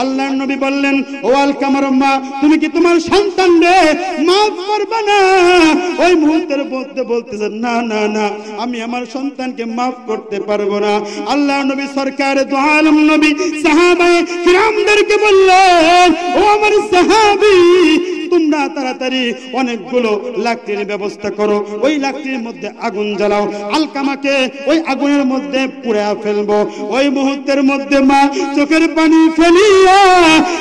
আল্লাহর নবী বললেন, ও আলকামার মা, তুমি কি তোমার সন্তানরে মাফ করবে না? ওই মুহূর্তের মধ্যে বলতেছেন, না না না, আমি আমার সন্তানকে মাফ করতে পারবো না। আল্লাহর নবী সরকারে দু আলম নবী সাহাবায়ে কিরামদেরকে বললেন, ও আমার সাহাবী, তোমরা তাড়াতাড়ি অনেকগুলো লাকড়ির ব্যবস্থা করো, ওই লাকড়ির মধ্যে আগুন জ্বালাও, আলকামাকে ওই আগুনের মধ্যে পুড়ে ফেলবো। ওই মুহূর্তের মধ্যে মা চোখের পানি ফেলিয়া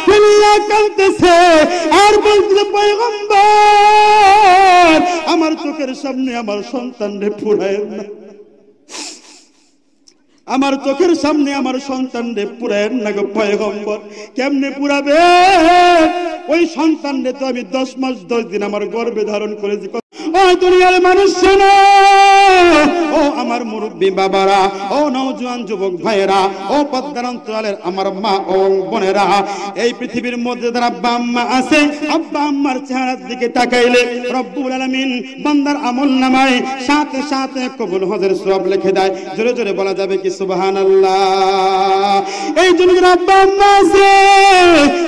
ফেলিয়া কাঁদতেছে আর বলতেছে, পয়গম্বর, আমার চোখের সামনে আমার সন্তানরে পুড়ায়েন না, আমার চোখের সামনে আমার সন্তানরে পুড়ায়েন না গো পয়গম্বর। কেমনে পুড়াবে? ওই সন্তানরে তো আমি 10 মাস 10 দিন আমার গর্ভে ধারণ করেছি। ও দুনিয়ার মানুষ শোনো, ও আমার মুরব্বী বাবারা, ও নওজোয়ান যুবক ভাইয়েরা, ও পদ্মার অঞ্চলের আমার মা ও বোনেরা, এই পৃথিবীর মধ্যে যারা আব্বা আম্মা আছে, আব্বা আম্মার চেহারার দিকে তাকাইলে রব্বুল আলামিন বান্দার আমলনামায় সাথে সাথে কবুল হজের সওয়াব লিখে দেয়। জোরে জোরে বলা যাবে কি সুবহানাল্লাহ? এই জন্য যারা আব্বা আম্মা আছে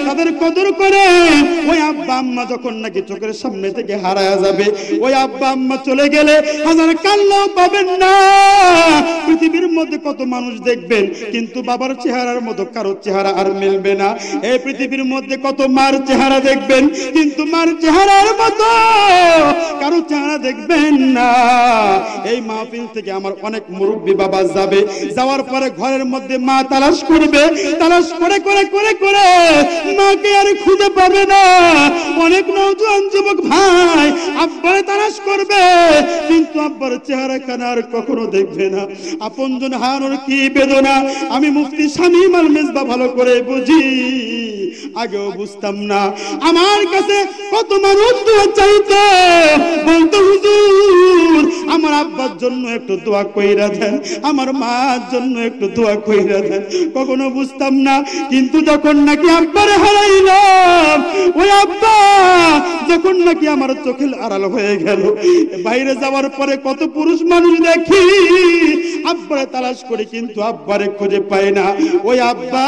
তাদের কদর করে। ওই আব্বা আম্মা যখন নাকি চোখের সামনে থেকে হারায়া যাবে, ওই আব্বা আম্মা চলে গেলে হাজার কাল্লাও পাবেন না। পৃথিবীর মধ্যে কত মানুষ দেখবেন, কিন্তু বাবার চেহারার মতো কারো চেহারা আর মিলবে না। এই পৃথিবীর মধ্যে কত মার চেহারা দেখবেন, কিন্তু মার চেহারার মতো কারো চেহারা দেখবেন না। এই মাহফিল থেকে আমার অনেক মুরব্বী বাবা যাবে, যাওয়ার পরে ঘরের মধ্যে মা তালাশ করবে, তালাশ করে করে করে করে মাকে আর খুঁজে পাবে না। অনেক নওজোয়ান যুবক ভাই আব্বারে তালাশ করবে, কিন্তু আব্বার চেহারা খানা আর কখনো দেখবে না। আপনজন হারানোর কি বেদনা আমি মুফতি শামীম আল মেজবা ভালো করে বুঝি, আগেও বুঝতাম না। আমার কাছে কত মানুষ দোয়া চাইতো, বলতো, হুজুর আমার আব্বার জন্য একটু দোয়া কইরা দেন, আমার মার জন্য একটু দোয়া কইরা দেন। কখনো বুঝতাম না, কিন্তু যখন নাকি আব্বারে হারাইলাম, ওই আব্বা যখন নাকি আমার চোখের আড়াল হয়ে গেল, বাইরে যাওয়ার পরে কত পুরুষ মানুষ দেখি আব্বারে তালাশ করে, কিন্তু আব্বারে খুঁজে পাই না। ওই আব্বা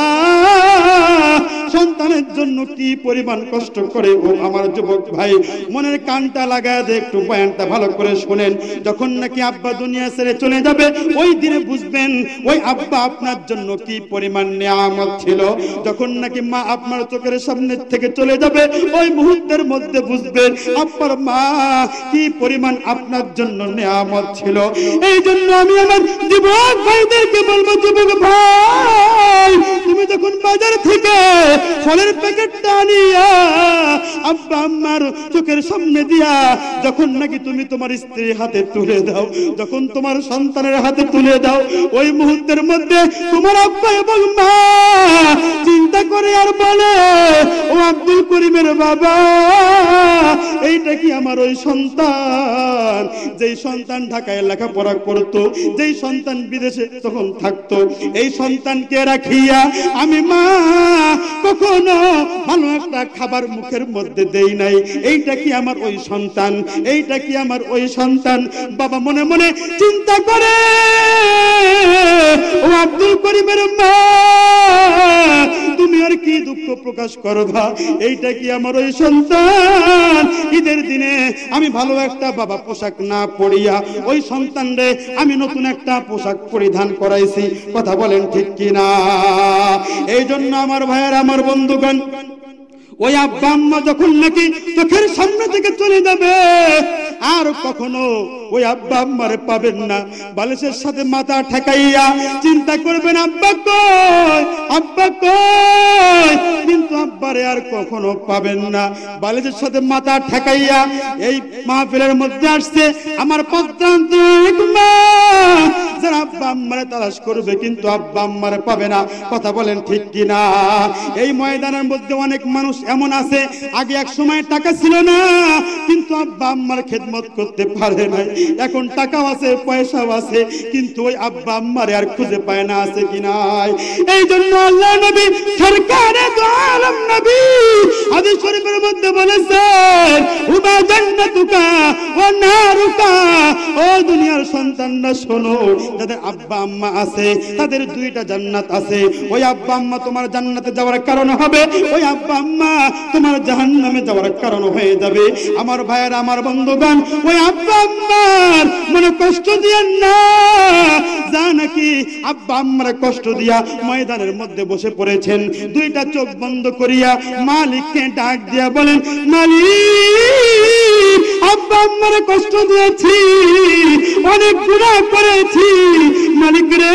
সন্তানের জন্য কি পরিমাণ কষ্ট করে। ও আমার যুবক ভাই, মনের কানটা লাগায় দে, একটু বয়ানটা ভালো করে শুনেন। যখন নাকি আব্বা দুনিয়া ছেড়ে চলে যাবে, ওই দিনে বুঝবেন ওই আব্বা আপনার জন্য কি পরিমাণ নিয়ামত ছিল। যখন নাকি মা আপনার চোখের সামনে থেকে চলে যাবে, ওই মুহূর্তের মধ্যে বুঝবেন আব্বার মা কি পরিমাণ আপনার জন্য নিয়ামত ছিল। এই জন্য আমি আমার যুবক ভাইদেরকে বলবো, যুবক ভাই, তুমি যখন বাজার থেকে ফলের প্যাকেটটা আনিয়া আব্বা আম্মার চোখের সামনে দিয়া যখন নাকি তুমি তোমার স্ত্রীর হাতে তুলে দাও, যখন তোমার সন্তানের হাতে তুলে দাও, ওই মুহূর্তের মধ্যে তোমার আব্বা এবং মা চিন্তা করে আর বলে, ও আব্দুল করিমের বাবা, এইটা কি আমার ওই সন্তান, যেই সন্তান ঢাকায় লেখাপড়া করতো, যেই সন্তান বিদেশে তখন থাকতো, এই সন্তানকে রাখিয়া আমি মা কখনো ভালো একটা খাবার মুখের মধ্যে দেই নাই। এইটা কি আমার ওই সন্তান, এইটা কি আমার ওই সন্তান? বাবা মনে মনে চিন্তা করে, ও আব্দুল করিমের মা, তুমি আর কি দুঃখ প্রকাশ করবা, এইটা কি আমার ওই সন্তান? ঈদের দিনে আমি ভালো একটা বাবা পোশাক না পরিয়া ওই সন্তানরে আমি নতুন একটা পোশাক পরিধান করাইছি। কথা বলেন ঠিক কিনা? এই জন্য আমার ভাইয়ের, আমার বন্ধুগণ, ওই আব্বা আম্মা যখন নাকি চোখের সামনে থেকে চলে যাবে, আর কখনো ওই আব্বা আম্মারে পাবেন না। বালিশের সাথে মাথা ঠেকাইয়া চিন্তা করবেন, আব্বা কই, আব্বা কই, কিন্তু আব্বারে আর কখনো পাবেন না। বালিশের সাথে মাথা ঠেকাইয়া এই মাহফিলের মধ্যে আসছে আমার পদ্মান্তরিক মা, যারা আব্বা আম্মারে তালাশ করবে, কিন্তু আব্বা আম্মারে পাবে না। কথা বলেন ঠিক কিনা? এই ময়দানের মধ্যে অনেক মানুষ এমন আছে, আগে এক সময় টাকা ছিল না, কিন্তু আব্বা আম্মার খেদমত করতে পারে নাই। এখন টাকাও আছে, পয়সাও আছে, কিন্তু ওই আব্বা আম্মারে আর খুঁজে পায় না। আছে কি নাই? এই জন্য আল্লাহ নবী সরকারে দু আলম নবী হাদিস শরীফের মধ্যে বলেছেন উমা জান্নাতুকা ওয়া নারুকা। ও দুনিয়ার সন্তানরা শোনো, যাদের আব্বা আম্মা আছে তাদের দুইটা জান্নাত আছে। ওই আব্বা আম্মা তোমার জান্নাতে যাওয়ার কারণ হবে, ওই আব্বা আম্মা তোমার জাহান্নামে যাওয়ার কারণ হয়ে যাবে। আমার ভাইয়েরা, আমার বন্ধুগণ, ওই আব্বা আম্মার মনে কষ্ট দিয়েন না। যা নাকি আব্বা আম্মার কষ্ট দিয়া ময়দানের মধ্যে বসে পড়েছেন, দুইটা চোখ বন্ধ করিয়া মালিককে ডাক দিয়া বলেন, মালিক আব্বা আম্মার কষ্ট দিয়েছি, অনেক গুনাহ করেছি, মালিক রে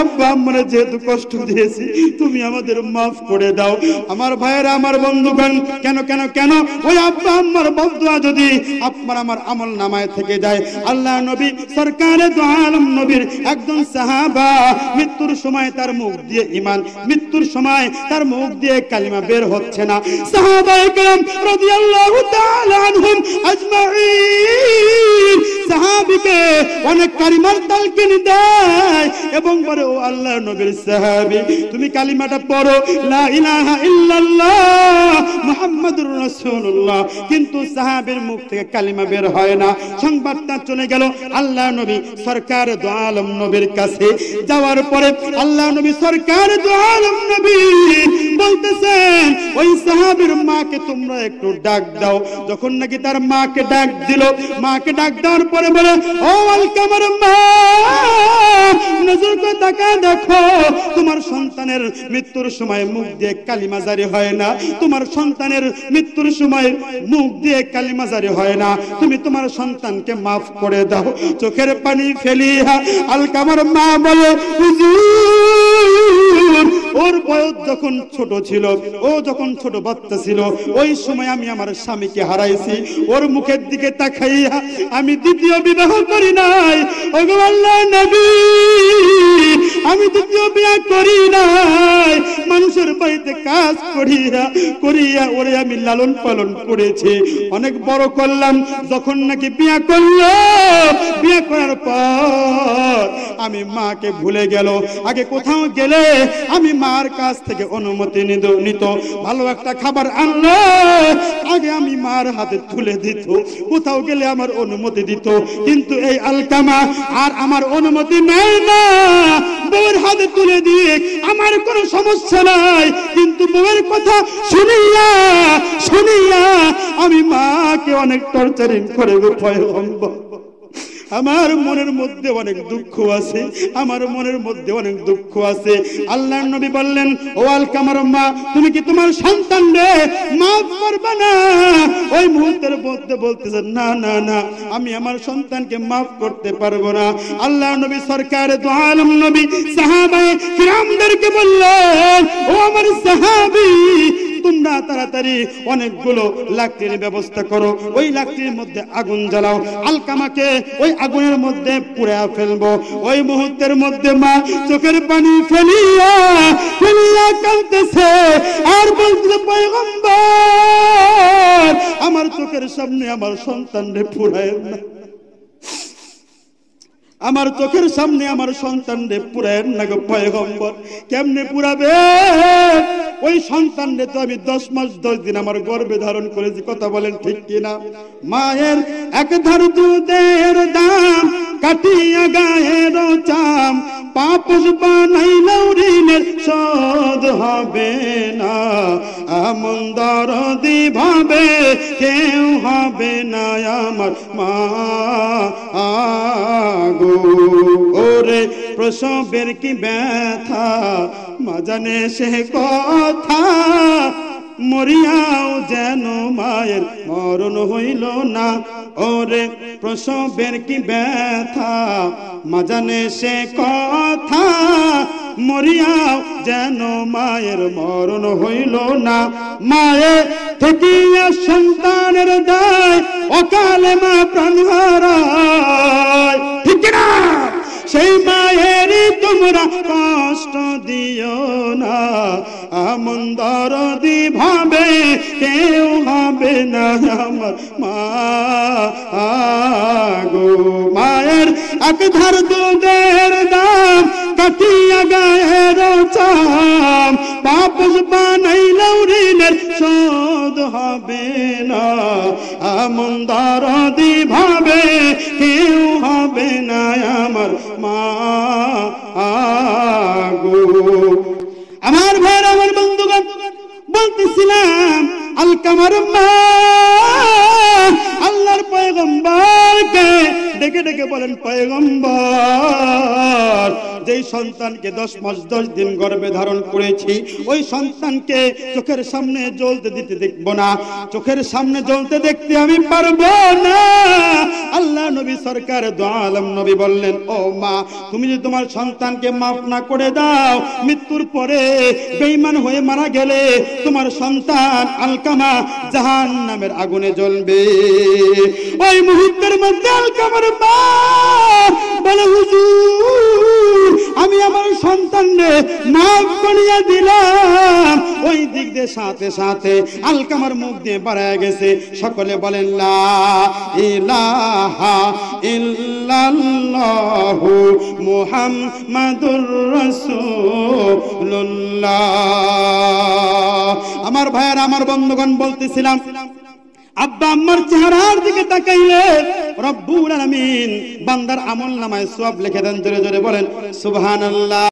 আব্বা আম্মার যেহেতু কষ্ট দিয়েছি তুমি আমাদের মাফ করে দাও। আমার ভাইয়েরা, আমার বন্ধুগণ, কেন কেন কেন ওই আব্বা আম্মার বদদুয়া যদি আপনার আমার আমল নামায় থেকে যায়, আল্লাহ নবী সরকারে দু আলম নবীর একজন সাহাবা মৃত্যুর সময় তার মুখ দিয়ে ঈমান, মৃত্যুর সময় তার মুখ দিয়ে কালিমা বের হচ্ছে না। সাহাবায়ে কেরাম রাদিয়াল্লাহু তাআলা আনহুম আজমাইন সাহাবীকে অনেক কালিমার তালকিন দেয় এবং বলে, ও আল্লাহর নবীর সাহাবী তুমি কালিমাটা পড়ো, লা ইলাহা ইল্লাল্লাহ মুহাম্মাদুর রাসূলুল্লাহ। কিন্তু সাহাবীর মুখ থেকে কালিমা বের হয় না। সংবাদটা চলে গেল আল্লাহর নবী সরকার দু আলম নবীর কাছে। যাওয়ার পরে আল্লাহর নবী সরকার দু আলম নবী বলতেছেন, ওই সাহাবীর মাকে তোমরা একটু ডাক দাও। যখন নাকি তার মাকে ডাক দিল, মাকে ডাক দেওয়ার পরে বলে, ও আলকামার মা, নজর করে তাকায় দেখো, তোমার সন্তানের মৃত্যুর সময় মুখ দিয়ে কালিমা জারি হয় না, তোমার সন্তানের মৃত্যুর সময় মুখ দিয়ে কালিমা জারি হয় না, তুমি তোমার সন্তানকে মাফ করে দাও। চোখের পানি ফেলিয়া আলকামার মা বলে, হুজুর ওর বয়স যখন ছোট ছিল, ও যখন ছোট বাচ্চা ছিল, ওই সময় আমি আমার স্বামীকে হারাইছি, ওর মুখের দিকে তাকাইয়া আমি দ্বিতীয় বিবাহ করি নাই। ওগো আল্লাহর নবী, আমি দ্বিতীয় বিয়ে করি নাই, মানুষের বাড়িতে কাজ করিয়া করিয়া ওরে আমি লালন পালন করেছি, অনেক বড় করলাম। যখন নাকি বিয়ে করলো, বিয়ে করার পর আমি মাকে ভুলে গেল। আগে কোথাও গেলে আমি মার কাছ থেকে অনুমতি নিত, ভালো একটা খাবার আনলো আগে আমি মার হাতে তুলে দিত, কোথাও গেলে আমার অনুমতি দিত। কিন্তু এই আলকামা আর আমার অনুমতি নেয় না, বউয়ের হাতে তুলে দিয়ে আমার কোনো সমস্যা নাই, কিন্তু বউয়ের কথা শুনিয়া শুনিয়া আমি মাকে অনেক টর্চারিং করে পয়গম্বর। আমার মনের মধ্যে অনেক দুঃখ আছে, আমার মনের মধ্যে অনেক দুঃখ আছে। আল্লাহর নবী বললেন, ও আলকামার মা, তুমি কি তোমার সন্তানকে মাফ করবে না? ওই মুহূর্তের মধ্যে বলতেছেন, না না না, আমি আমার সন্তানকে মাফ করতে পারবো না। আল্লাহর নবী সরকার দু আলম নবী সাহাবায়ে কিরামদেরকে বললেন, ও আমার সাহাবী, তোমরা তাড়াতাড়ি অনেকগুলো লাকড়ির ব্যবস্থা করো, ওই লাকড়ির মধ্যে আগুন জ্বালাও, আলকামাকে ওই আগুনের মধ্যে পুড়ে ফেলবো। ওই মুহূর্তের মধ্যে মা চোখের পানি ফেলিয়া ফেলিয়া কাঁদতেছে আর বলতেছে, পয়গম্বর আমার চোখের সামনে আমার সন্তানরে পুড়ায় না, আমার চোখের সামনে আমার সন্তানরে পুরায়েন না গো পয়গম্বর। কেমনে পুরাবে? ওই সন্তানরে তো আমি 10 মাস 10 দিন আমার গর্ভে ধারণ করেছি, কথা বলেন ঠিক কিনা? মায়ের এক ধার দুধের দাম কাটিয়া গায়ের চাম, পাপস বানাইলেও ঋণের শোধ হবে না, এমন দরদি ভাবে কেউ হবে না আমার মা গো। ওরে প্রসবের কি ব্যথা মা জানে সে কথা, মরিয়াও যেন মায়ের মরণ হইল না। ওরে প্রসবের কি ব্যথা মা জানে সে কথা, মরিয়াও যেন মায়ের মরণ হইল না। মায়ের থেকিয়া সন্তানের দায় অকালে মা প্রাণ হারায়, ঠিক না? সেই মায়েরই তোমরা কষ্ট দিও না, এমন দরদি ভাবে কেউ হবে না আমার মা গো। মায়ের এক ধার দুধের দাম কাটিয়া গায়ের চাম, পাপস বানাই হবে না, এমন দরদি ভাবে কেউ হবে না আমার মা গো। আমার ভাই, আমার বন্ধুগণ, বলতেছিলাম আলকামার মা আল্লাহর পয়গম্বরকে ডেকে ডেকে বলেন, পয়গম্বর, যেই সন্তানকে 10 মাস 10 দিন গর্ভে ধারণ করেছি, ওই সন্তানকে চোখের সামনে জ্বলতে দিতে দেখব না, চোখের সামনে জ্বলতে দেখতে আমি পারবো না। আল্লাহ নবী সরকার দু আলম নবী বললেন, ও মা, তুমি যদি তোমার সন্তানকে মাফ না করে দাও, মৃত্যুর পরে বেঈমান হয়ে মারা গেলে তোমার সন্তান আলকামা জাহান্নামের আগুনে জ্বলবে। ওই মুহূর্তের মধ্যে আলকামার মা বলে, হুজুর, আমি আমার সন্তানকে মাফ করিয়া দিলাম। ওই দিক দিয়ে সাথে সাথে আলকামার মুখ দিয়ে বাড়ায় গেছে। সকলে বলেন, লা ইলাহা ইল্লাল্লাহু মুহাম্মাদুর রাসূলুল্লাহ। আমার ভাইয়ের, আমার বন্ধুগণ, বলতেছিলাম আব্বা আম্মার চেহারার দিকে তাকাইলে রব্বুল আলামিন বান্দার আমল নামায় সওয়াব লিখে দেন। জোরে জোরে বলেন সুবহানাল্লাহ।